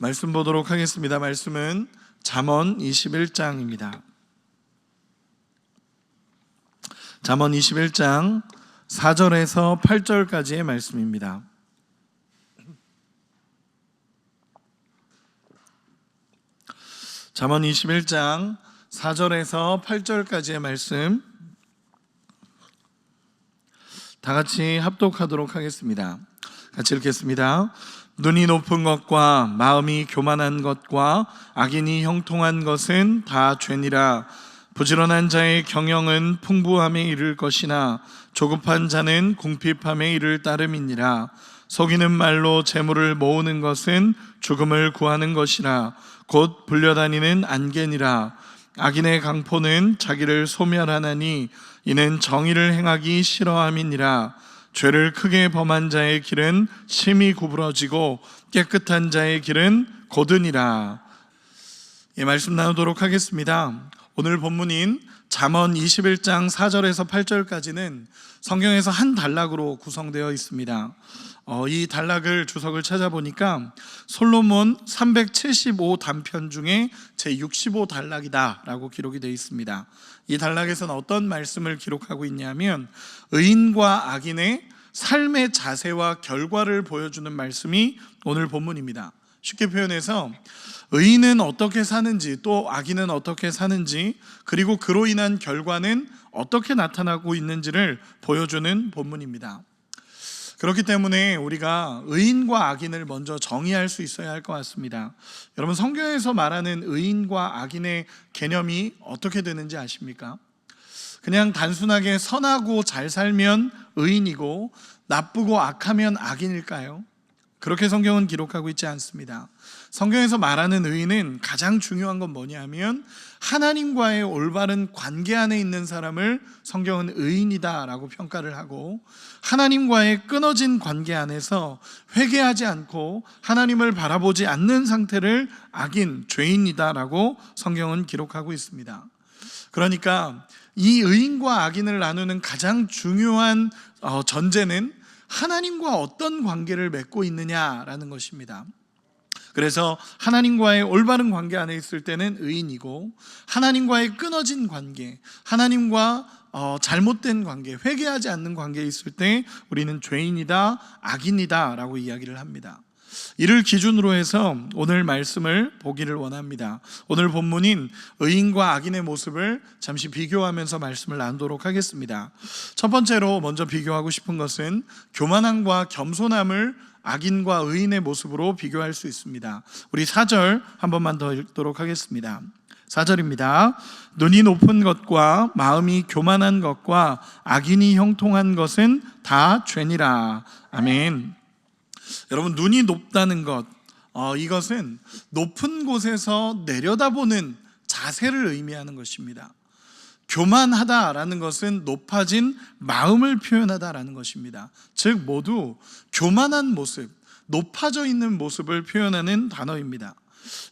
말씀 보도록 하겠습니다. 말씀은 잠언 21장입니다. 잠언 21장 4절에서 8절까지의 말씀입니다. 잠언 21장 4절에서 8절까지의 말씀 다 같이 합독하도록 하겠습니다. 같이 읽겠습니다. 눈이 높은 것과 마음이 교만한 것과 악인이 형통한 것은 다 죄니라. 부지런한 자의 경영은 풍부함에 이를 것이나 조급한 자는 궁핍함에 이를 따름이니라. 속이는 말로 재물을 모으는 것은 죽음을 구하는 것이라. 곧 불려다니는 안개니라. 악인의 강포는 자기를 소멸하나니 이는 정의를 행하기 싫어함이니라. 죄를 크게 범한 자의 길은 심히 구부러지고 깨끗한 자의 길은 곧으니라. 말씀 나누도록 하겠습니다. 오늘 본문인 잠언 21장 4절에서 8절까지는 성경에서 한 단락으로 구성되어 있습니다. 이 단락을 주석을 찾아보니까 솔로몬 375 단편 중에 제65 단락이다라고 기록이 되어 있습니다. 이 단락에서는 어떤 말씀을 기록하고 있냐면 의인과 악인의 삶의 자세와 결과를 보여주는 말씀이 오늘 본문입니다. 쉽게 표현해서 의인은 어떻게 사는지, 또 악인은 어떻게 사는지, 그리고 그로 인한 결과는 어떻게 나타나고 있는지를 보여주는 본문입니다. 그렇기 때문에 우리가 의인과 악인을 먼저 정의할 수 있어야 할 것 같습니다. 여러분, 성경에서 말하는 의인과 악인의 개념이 어떻게 되는지 아십니까? 그냥 단순하게 선하고 잘 살면 의인이고 나쁘고 악하면 악인일까요? 그렇게 성경은 기록하고 있지 않습니다. 성경에서 말하는 의인은 가장 중요한 건 뭐냐면 하나님과의 올바른 관계 안에 있는 사람을 성경은 의인이다라고 평가를 하고, 하나님과의 끊어진 관계 안에서 회개하지 않고 하나님을 바라보지 않는 상태를 악인, 죄인이다라고 성경은 기록하고 있습니다. 그러니까 이 의인과 악인을 나누는 가장 중요한 전제는 하나님과 어떤 관계를 맺고 있느냐라는 것입니다. 그래서 하나님과의 올바른 관계 안에 있을 때는 의인이고, 하나님과의 끊어진 관계, 하나님과 잘못된 관계, 회개하지 않는 관계에 있을 때 우리는 죄인이다, 악인이다 라고 이야기를 합니다. 이를 기준으로 해서 오늘 말씀을 보기를 원합니다. 오늘 본문인 의인과 악인의 모습을 잠시 비교하면서 말씀을 나누도록 하겠습니다. 첫 번째로 먼저 비교하고 싶은 것은 교만함과 겸손함을 악인과 의인의 모습으로 비교할 수 있습니다. 우리 4절 한 번만 더 읽도록 하겠습니다. 4절입니다. 눈이 높은 것과 마음이 교만한 것과 악인이 형통한 것은 다 죄니라. 아멘. 여러분, 눈이 높다는 것, 이것은 높은 곳에서 내려다보는 자세를 의미하는 것입니다. 교만하다라는 것은 높아진 마음을 표현하다라는 것입니다. 즉 모두 교만한 모습, 높아져 있는 모습을 표현하는 단어입니다.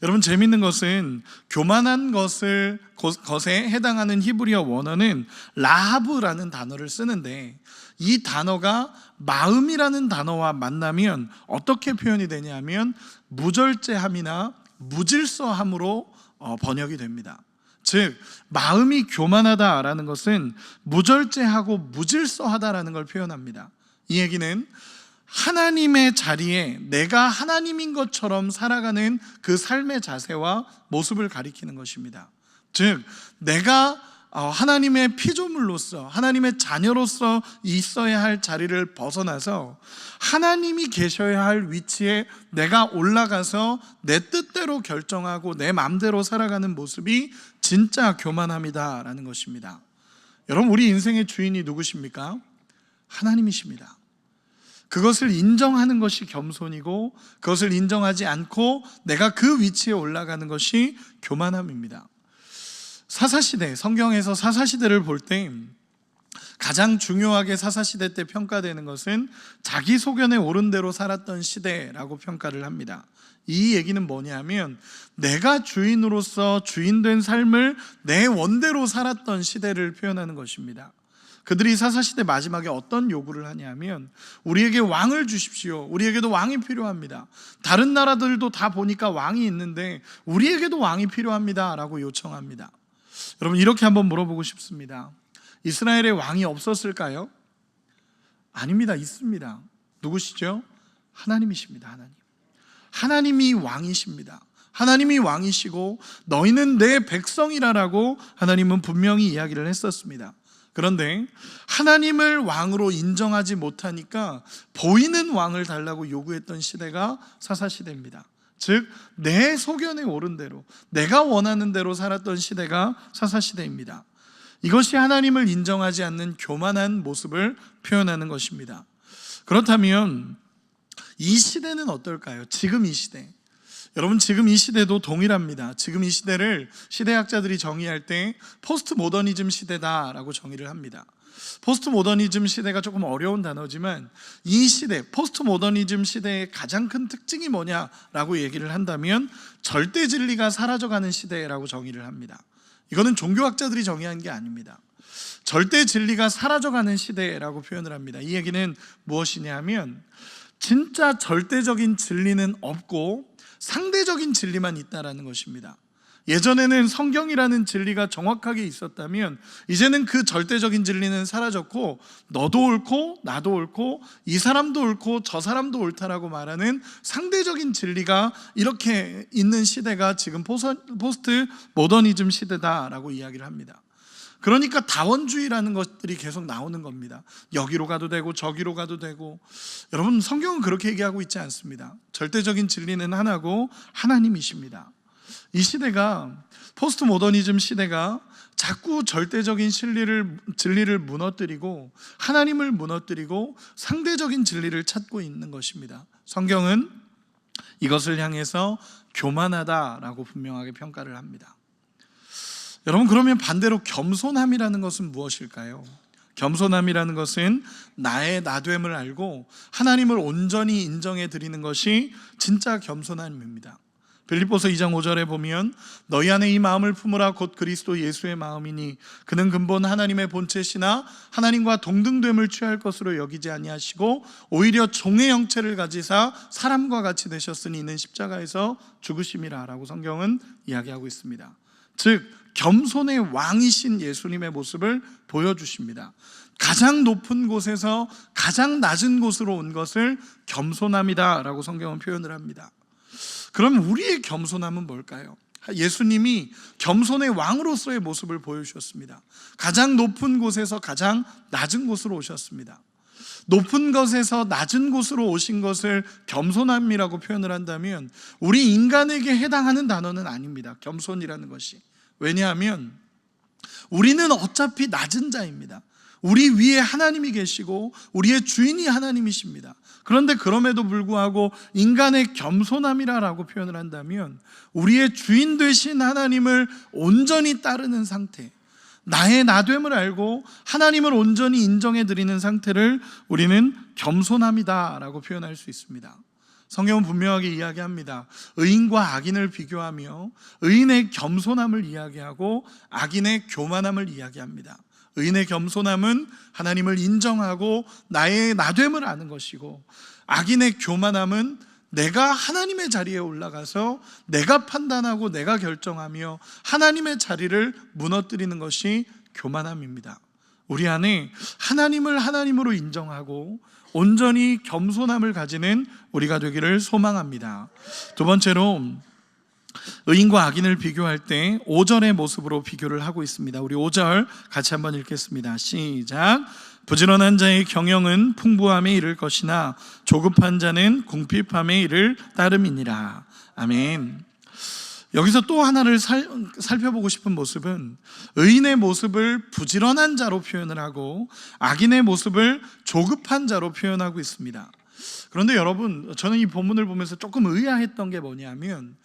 여러분, 재미있는 것은 교만한 것에 해당하는 히브리어 원어는 라하브라는 단어를 쓰는데, 이 단어가 마음이라는 단어와 만나면 어떻게 표현이 되냐면 무절제함이나 무질서함으로 번역이 됩니다. 즉 마음이 교만하다라는 것은 무절제하고 무질서하다라는 걸 표현합니다. 이 얘기는 하나님의 자리에 내가 하나님인 것처럼 살아가는 그 삶의 자세와 모습을 가리키는 것입니다. 즉 내가 하나님의 피조물로서, 하나님의 자녀로서 있어야 할 자리를 벗어나서 하나님이 계셔야 할 위치에 내가 올라가서 내 뜻대로 결정하고 내 마음대로 살아가는 모습이 진짜 교만함이다라는 것입니다. 여러분, 우리 인생의 주인이 누구십니까? 하나님이십니다. 그것을 인정하는 것이 겸손이고, 그것을 인정하지 않고 내가 그 위치에 올라가는 것이 교만함입니다. 사사시대, 성경에서 사사시대를 볼 때 가장 중요하게 사사시대 때 평가되는 것은 자기 소견에 옳은 대로 살았던 시대라고 평가를 합니다. 이 얘기는 뭐냐면 내가 주인으로서 주인된 삶을 내 원대로 살았던 시대를 표현하는 것입니다. 그들이 사사시대 마지막에 어떤 요구를 하냐면 우리에게 왕을 주십시오. 우리에게도 왕이 필요합니다. 다른 나라들도 다 보니까 왕이 있는데 우리에게도 왕이 필요합니다 라고 요청합니다. 여러분, 이렇게 한번 물어보고 싶습니다. 이스라엘에 왕이 없었을까요? 아닙니다. 있습니다. 누구시죠? 하나님이십니다. 하나님이 왕이십니다. 하나님이 왕이시고 너희는 내 백성이라라고 하나님은 분명히 이야기를 했었습니다. 그런데 하나님을 왕으로 인정하지 못하니까 보이는 왕을 달라고 요구했던 시대가 사사시대입니다. 즉 내 소견에 오른 대로, 내가 원하는 대로 살았던 시대가 사사시대입니다. 이것이 하나님을 인정하지 않는 교만한 모습을 표현하는 것입니다. 그렇다면 이 시대는 어떨까요? 지금 이 시대, 여러분, 지금 이 시대도 동일합니다. 지금 이 시대를 시대학자들이 정의할 때 포스트 모더니즘 시대다라고 정의를 합니다. 포스트 모더니즘 시대가 조금 어려운 단어지만 이 시대, 포스트 모더니즘 시대의 가장 큰 특징이 뭐냐라고 얘기를 한다면 절대 진리가 사라져가는 시대라고 정의를 합니다. 이거는 종교학자들이 정의한 게 아닙니다. 절대 진리가 사라져가는 시대라고 표현을 합니다. 이 얘기는 무엇이냐 하면 진짜 절대적인 진리는 없고 상대적인 진리만 있다라는 것입니다. 예전에는 성경이라는 진리가 정확하게 있었다면 이제는 그 절대적인 진리는 사라졌고 너도 옳고 나도 옳고 이 사람도 옳고 저 사람도 옳다라고 말하는 상대적인 진리가 이렇게 있는 시대가 지금 포스트 모더니즘 시대다라고 이야기를 합니다. 그러니까 다원주의라는 것들이 계속 나오는 겁니다. 여기로 가도 되고 저기로 가도 되고. 여러분, 성경은 그렇게 얘기하고 있지 않습니다. 절대적인 진리는 하나고 하나님이십니다. 이 시대가, 포스트 모더니즘 시대가 자꾸 절대적인 진리를 무너뜨리고 하나님을 무너뜨리고 상대적인 진리를 찾고 있는 것입니다. 성경은 이것을 향해서 교만하다라고 분명하게 평가를 합니다. 여러분, 그러면 반대로 겸손함이라는 것은 무엇일까요? 겸손함이라는 것은 나의 나됨을 알고 하나님을 온전히 인정해 드리는 것이 진짜 겸손함입니다. 빌립보서 2장 5절에 보면 너희 안에 이 마음을 품으라 곧 그리스도 예수의 마음이니 그는 근본 하나님의 본체시나 하나님과 동등됨을 취할 것으로 여기지 아니하시고 오히려 종의 형체를 가지사 사람과 같이 되셨으니 이는 십자가에서 죽으심이라 라고 성경은 이야기하고 있습니다. 즉 겸손의 왕이신 예수님의 모습을 보여주십니다. 가장 높은 곳에서 가장 낮은 곳으로 온 것을 겸손함이다 라고 성경은 표현을 합니다. 그럼 우리의 겸손함은 뭘까요? 예수님이 겸손의 왕으로서의 모습을 보여주셨습니다. 가장 높은 곳에서 가장 낮은 곳으로 오셨습니다. 높은 것에서 낮은 곳으로 오신 것을 겸손함이라고 표현을 한다면 우리 인간에게 해당하는 단어는 아닙니다. 겸손이라는 것이. 왜냐하면 우리는 어차피 낮은 자입니다. 우리 위에 하나님이 계시고 우리의 주인이 하나님이십니다. 그런데 그럼에도 불구하고 인간의 겸손함이라고 표현을 한다면 우리의 주인 되신 하나님을 온전히 따르는 상태, 나의 나됨을 알고 하나님을 온전히 인정해 드리는 상태를 우리는 겸손함이다 라고 표현할 수 있습니다. 성경은 분명하게 이야기합니다. 의인과 악인을 비교하며 의인의 겸손함을 이야기하고 악인의 교만함을 이야기합니다. 의인의 겸손함은 하나님을 인정하고 나의 나됨을 아는 것이고, 악인의 교만함은 내가 하나님의 자리에 올라가서 내가 판단하고 내가 결정하며 하나님의 자리를 무너뜨리는 것이 교만함입니다. 우리 안에 하나님을 하나님으로 인정하고 온전히 겸손함을 가지는 우리가 되기를 소망합니다. 두 번째로 의인과 악인을 비교할 때 5절의 모습으로 비교를 하고 있습니다. 우리 5절 같이 한번 읽겠습니다. 시작. 부지런한 자의 경영은 풍부함에 이를 것이나 조급한 자는 궁핍함에 이를 따름이니라. 아멘. 여기서 또 하나를 살펴보고 싶은 모습은 의인의 모습을 부지런한 자로 표현을 하고 악인의 모습을 조급한 자로 표현하고 있습니다. 그런데 여러분, 저는 이 본문을 보면서 조금 의아했던 게 뭐냐면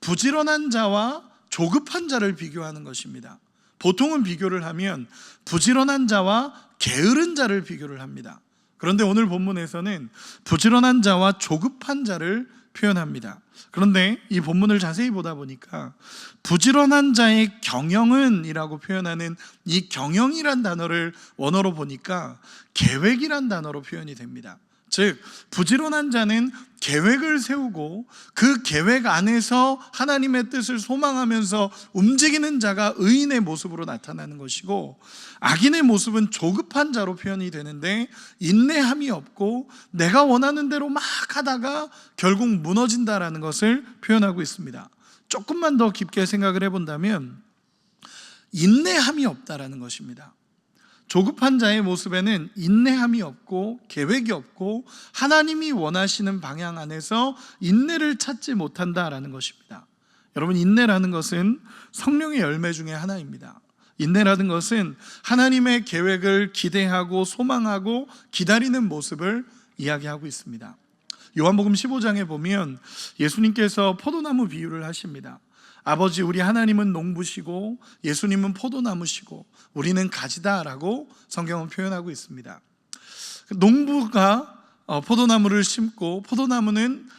부지런한 자와 조급한 자를 비교하는 것입니다. 보통은 비교를 하면 부지런한 자와 게으른 자를 비교를 합니다. 그런데 오늘 본문에서는 부지런한 자와 조급한 자를 표현합니다. 그런데 이 본문을 자세히 보다 보니까 부지런한 자의 경영은 이라고 표현하는 이 경영이란 단어를 원어로 보니까 계획이란 단어로 표현이 됩니다. 즉 부지런한 자는 계획을 세우고 그 계획 안에서 하나님의 뜻을 소망하면서 움직이는 자가 의인의 모습으로 나타나는 것이고, 악인의 모습은 조급한 자로 표현이 되는데 인내함이 없고 내가 원하는 대로 막 하다가 결국 무너진다라는 것을 표현하고 있습니다. 조금만 더 깊게 생각을 해본다면 인내함이 없다라는 것입니다. 조급한 자의 모습에는 인내함이 없고 계획이 없고 하나님이 원하시는 방향 안에서 인내를 찾지 못한다라는 것입니다. 여러분, 인내라는 것은 성령의 열매 중에 하나입니다. 인내라는 것은 하나님의 계획을 기대하고 소망하고 기다리는 모습을 이야기하고 있습니다. 요한복음 15장에 보면 예수님께서 포도나무 비유를 하십니다. 아버지, 우리 하나님은 농부시고 예수님은 포도나무시고 우리는 가지다라고 성경은 표현하고 있습니다. 농부가 포도나무를 심고 포도나무는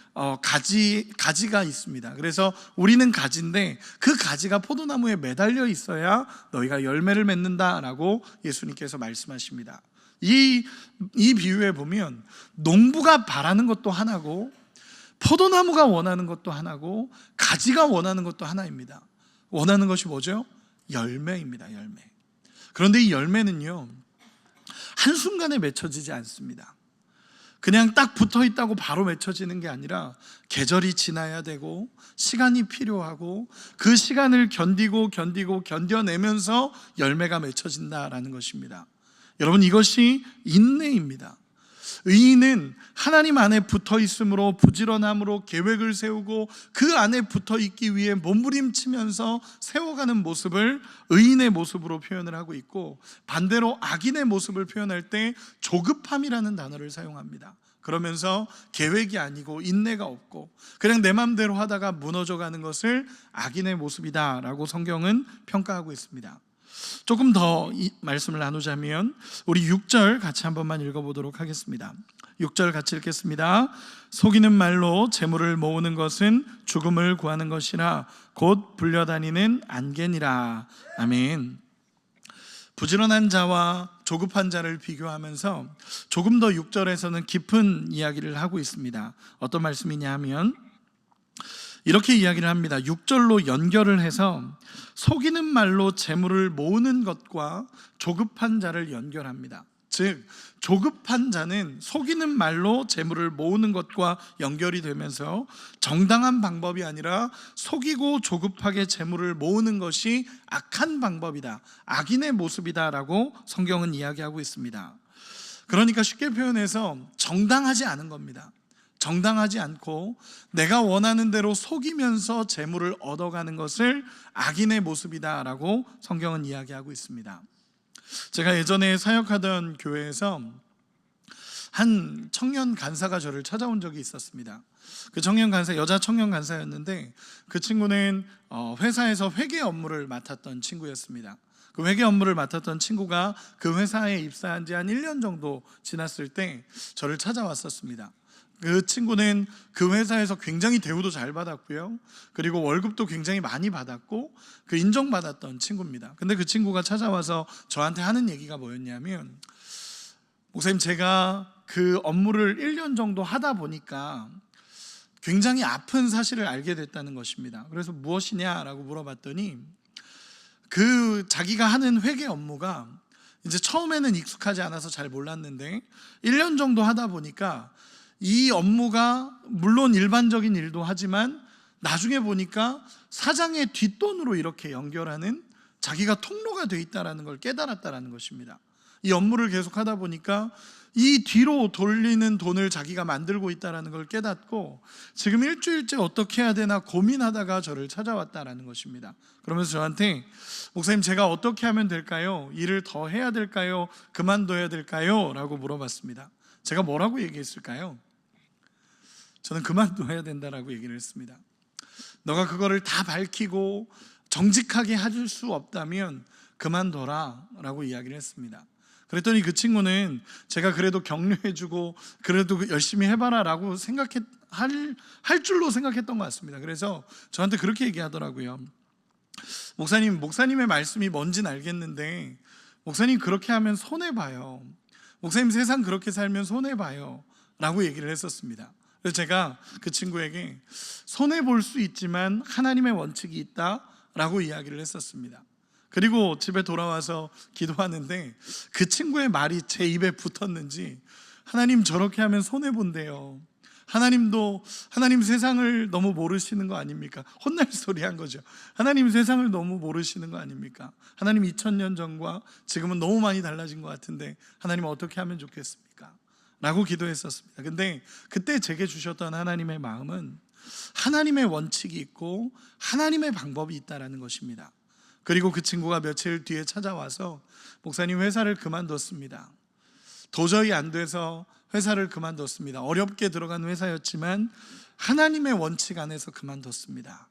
가지가 있습니다. 그래서 우리는 가지인데 그 가지가 포도나무에 매달려 있어야 너희가 열매를 맺는다라고 예수님께서 말씀하십니다. 이 비유에 보면 농부가 바라는 것도 하나고 포도나무가 원하는 것도 하나고 가지가 원하는 것도 하나입니다. 원하는 것이 뭐죠? 열매입니다. 열매. 그런데 이 열매는요, 한순간에 맺혀지지 않습니다. 그냥 딱 붙어 있다고 바로 맺혀지는 게 아니라 계절이 지나야 되고 시간이 필요하고 그 시간을 견뎌내면서 열매가 맺혀진다라는 것입니다. 여러분, 이것이 인내입니다. 의인은 하나님 안에 붙어 있으므로 부지런함으로 계획을 세우고 그 안에 붙어 있기 위해 몸부림치면서 세워가는 모습을 의인의 모습으로 표현을 하고 있고, 반대로 악인의 모습을 표현할 때 조급함이라는 단어를 사용합니다. 그러면서 계획이 아니고 인내가 없고 그냥 내 맘대로 하다가 무너져가는 것을 악인의 모습이다라고 성경은 평가하고 있습니다. 조금 더 이 말씀을 나누자면 우리 6절 같이 한 번만 읽어보도록 하겠습니다. 6절 같이 읽겠습니다. 속이는 말로 재물을 모으는 것은 죽음을 구하는 것이라 곧 불려다니는 안개니라. 아멘. 부지런한 자와 조급한 자를 비교하면서 조금 더 6절에서는 깊은 이야기를 하고 있습니다. 어떤 말씀이냐 하면 이렇게 이야기를 합니다. 6절로 연결을 해서 속이는 말로 재물을 모으는 것과 조급한 자를 연결합니다. 즉 조급한 자는 속이는 말로 재물을 모으는 것과 연결이 되면서 정당한 방법이 아니라 속이고 조급하게 재물을 모으는 것이 악한 방법이다, 악인의 모습이다라고 성경은 이야기하고 있습니다. 그러니까 쉽게 표현해서 정당하지 않은 겁니다. 정당하지 않고 내가 원하는 대로 속이면서 재물을 얻어가는 것을 악인의 모습이다라고 성경은 이야기하고 있습니다. 제가 예전에 사역하던 교회에서 한 청년 간사가 저를 찾아온 적이 있었습니다. 그 청년 간사, 여자 청년 간사였는데 그 친구는 회사에서 회계 업무를 맡았던 친구였습니다. 그 회계 업무를 맡았던 친구가 그 회사에 입사한 지 한 1년 정도 지났을 때 저를 찾아왔었습니다. 그 친구는 그 회사에서 굉장히 대우도 잘 받았고요, 그리고 월급도 굉장히 많이 받았고 그 인정받았던 친구입니다. 근데 그 친구가 찾아와서 저한테 하는 얘기가 뭐였냐면, 목사님, 제가 그 업무를 1년 정도 하다 보니까 굉장히 아픈 사실을 알게 됐다는 것입니다. 그래서 무엇이냐라고 물어봤더니 그 자기가 하는 회계 업무가 이제 처음에는 익숙하지 않아서 잘 몰랐는데 1년 정도 하다 보니까 이 업무가 물론 일반적인 일도 하지만 나중에 보니까 사장의 뒷돈으로 이렇게 연결하는 자기가 통로가 돼 있다는 걸 깨달았다는 것입니다. 이 업무를 계속 하다 보니까 이 뒤로 돌리는 돈을 자기가 만들고 있다는 걸 깨닫고 지금 일주일째 어떻게 해야 되나 고민하다가 저를 찾아왔다는 것입니다. 그러면서 저한테, 목사님, 제가 어떻게 하면 될까요? 일을 더 해야 될까요? 그만둬야 될까요? 라고 물어봤습니다. 제가 뭐라고 얘기했을까요? 저는 그만둬야 된다라고 얘기를 했습니다. 너가 그거를 다 밝히고 정직하게 해줄 수 없다면 그만둬라 라고 이야기를 했습니다. 그랬더니 그 친구는 제가 그래도 격려해주고 그래도 열심히 해봐라 라고 할 줄로 생각했던 것 같습니다. 그래서 저한테 그렇게 얘기하더라고요. 목사님의 말씀이 뭔지는 알겠는데 목사님 그렇게 하면 손해봐요. 목사님 세상 그렇게 살면 손해봐요 라고 얘기를 했었습니다. 그래서 제가 그 친구에게 손해볼 수 있지만 하나님의 원칙이 있다 라고 이야기를 했었습니다. 그리고 집에 돌아와서 기도하는데 그 친구의 말이 제 입에 붙었는지 하나님 저렇게 하면 손해본대요. 하나님 세상을 너무 모르시는 거 아닙니까? 혼날 소리 한 거죠. 하나님 세상을 너무 모르시는 거 아닙니까? 하나님 2000년 전과 지금은 너무 많이 달라진 것 같은데 하나님 어떻게 하면 좋겠습니까? 라고 기도했었습니다. 근데 그때 제게 주셨던 하나님의 마음은 하나님의 원칙이 있고 하나님의 방법이 있다라는 것입니다. 그리고 그 친구가 며칠 뒤에 찾아와서 목사님 회사를 그만뒀습니다. 도저히 안 돼서 회사를 그만뒀습니다. 어렵게 들어간 회사였지만 하나님의 원칙 안에서 그만뒀습니다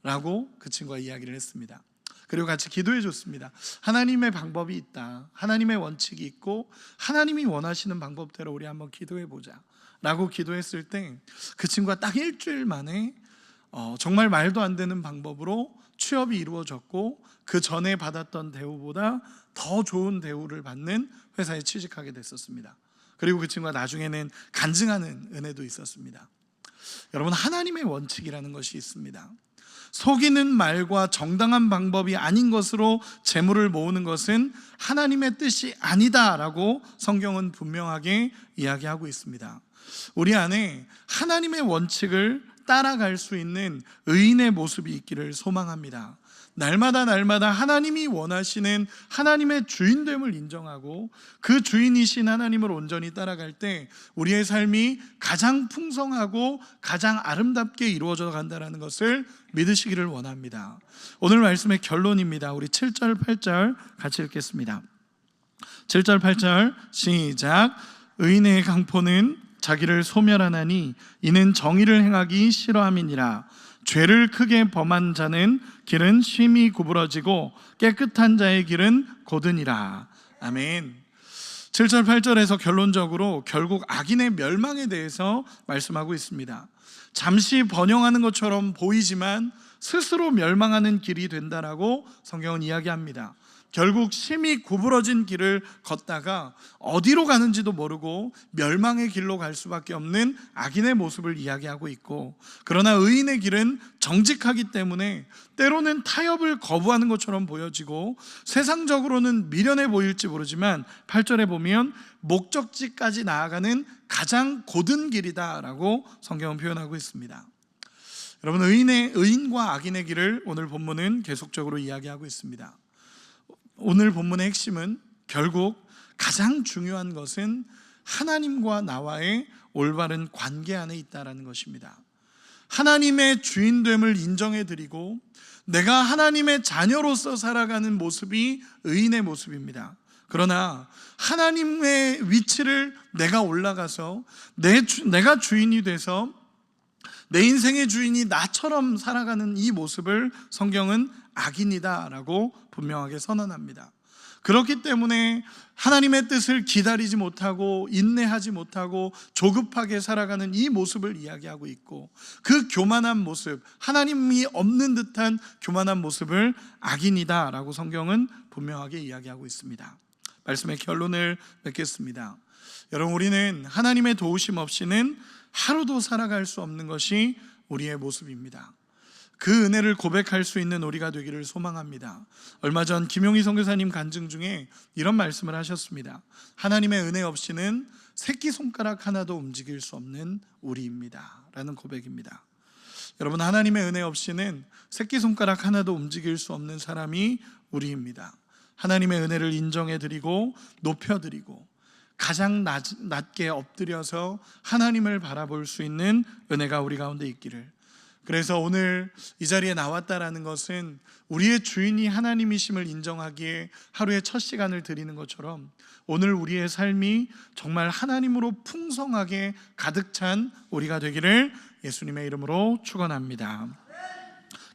라고 그 친구가 이야기를 했습니다. 그리고 같이 기도해 줬습니다. 하나님의 방법이 있다, 하나님의 원칙이 있고 하나님이 원하시는 방법대로 우리 한번 기도해 보자 라고 기도했을 때 그 친구가 딱 일주일 만에 정말 말도 안 되는 방법으로 취업이 이루어졌고 그 전에 받았던 대우보다 더 좋은 대우를 받는 회사에 취직하게 됐었습니다. 그리고 그 친구가 나중에는 간증하는 은혜도 있었습니다. 여러분, 하나님의 원칙이라는 것이 있습니다. 속이는 말과 정당한 방법이 아닌 것으로 재물을 모으는 것은 하나님의 뜻이 아니다라고 성경은 분명하게 이야기하고 있습니다. 우리 안에 하나님의 원칙을 따라갈 수 있는 의인의 모습이 있기를 소망합니다. 날마다 하나님이 원하시는 하나님의 주인됨을 인정하고 그 주인이신 하나님을 온전히 따라갈 때 우리의 삶이 가장 풍성하고 가장 아름답게 이루어져 간다는 것을 믿으시기를 원합니다. 오늘 말씀의 결론입니다. 우리 7절 8절 같이 읽겠습니다. 7절 8절 시작. 의인의 강포는 자기를 소멸하나니 이는 정의를 행하기 싫어함이니라. 죄를 크게 범한 자는 길은 심히 구부러지고 깨끗한 자의 길은 곧으니라. 아멘. 7절 8절에서 결론적으로 결국 악인의 멸망에 대해서 말씀하고 있습니다. 잠시 번영하는 것처럼 보이지만 스스로 멸망하는 길이 된다라고 성경은 이야기합니다. 결국 심히 구부러진 길을 걷다가 어디로 가는지도 모르고 멸망의 길로 갈 수밖에 없는 악인의 모습을 이야기하고 있고, 그러나 의인의 길은 정직하기 때문에 때로는 타협을 거부하는 것처럼 보여지고 세상적으로는 미련해 보일지 모르지만 8절에 보면 목적지까지 나아가는 가장 곧은 길이다라고 성경은 표현하고 있습니다. 여러분, 의인과 악인의 길을 오늘 본문은 계속적으로 이야기하고 있습니다. 오늘 본문의 핵심은 결국 가장 중요한 것은 하나님과 나와의 올바른 관계 안에 있다는 것입니다. 하나님의 주인됨을 인정해드리고 내가 하나님의 자녀로서 살아가는 모습이 의인의 모습입니다. 그러나 하나님의 위치를 내가 올라가서 내가 주인이 돼서 내 인생의 주인이 나처럼 살아가는 이 모습을 성경은 악인이다라고 분명하게 선언합니다. 그렇기 때문에 하나님의 뜻을 기다리지 못하고 인내하지 못하고 조급하게 살아가는 이 모습을 이야기하고 있고, 그 교만한 모습, 하나님이 없는 듯한 교만한 모습을 악인이다라고 성경은 분명하게 이야기하고 있습니다. 말씀의 결론을 맺겠습니다. 여러분, 우리는 하나님의 도우심 없이는 하루도 살아갈 수 없는 것이 우리의 모습입니다. 그 은혜를 고백할 수 있는 우리가 되기를 소망합니다. 얼마 전 김용희 선교사님 간증 중에 이런 말씀을 하셨습니다. 하나님의 은혜 없이는 새끼손가락 하나도 움직일 수 없는 우리입니다 라는 고백입니다. 여러분, 하나님의 은혜 없이는 새끼손가락 하나도 움직일 수 없는 사람이 우리입니다. 하나님의 은혜를 인정해드리고 높여드리고 가장 낮게 엎드려서 하나님을 바라볼 수 있는 은혜가 우리 가운데 있기를. 그래서 오늘 이 자리에 나왔다라는 것은 우리의 주인이 하나님이심을 인정하기에 하루의 첫 시간을 드리는 것처럼 오늘 우리의 삶이 정말 하나님으로 풍성하게 가득 찬 우리가 되기를 예수님의 이름으로 축원합니다.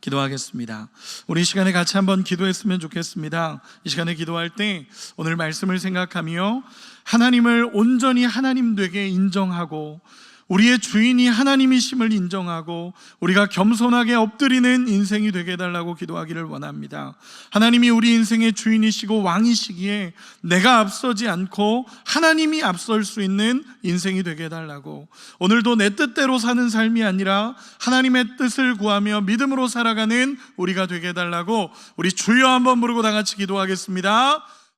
기도하겠습니다. 우리 이 시간에 같이 한번 기도했으면 좋겠습니다. 이 시간에 기도할 때 오늘 말씀을 생각하며 하나님을 온전히 하나님 되게 인정하고 우리의 주인이 하나님이심을 인정하고 우리가 겸손하게 엎드리는 인생이 되게 해달라고 기도하기를 원합니다. 하나님이 우리 인생의 주인이시고 왕이시기에 내가 앞서지 않고 하나님이 앞설 수 있는 인생이 되게 해달라고, 오늘도 내 뜻대로 사는 삶이 아니라 하나님의 뜻을 구하며 믿음으로 살아가는 우리가 되게 해달라고 우리 주여 한번 부르고 다 같이 기도하겠습니다.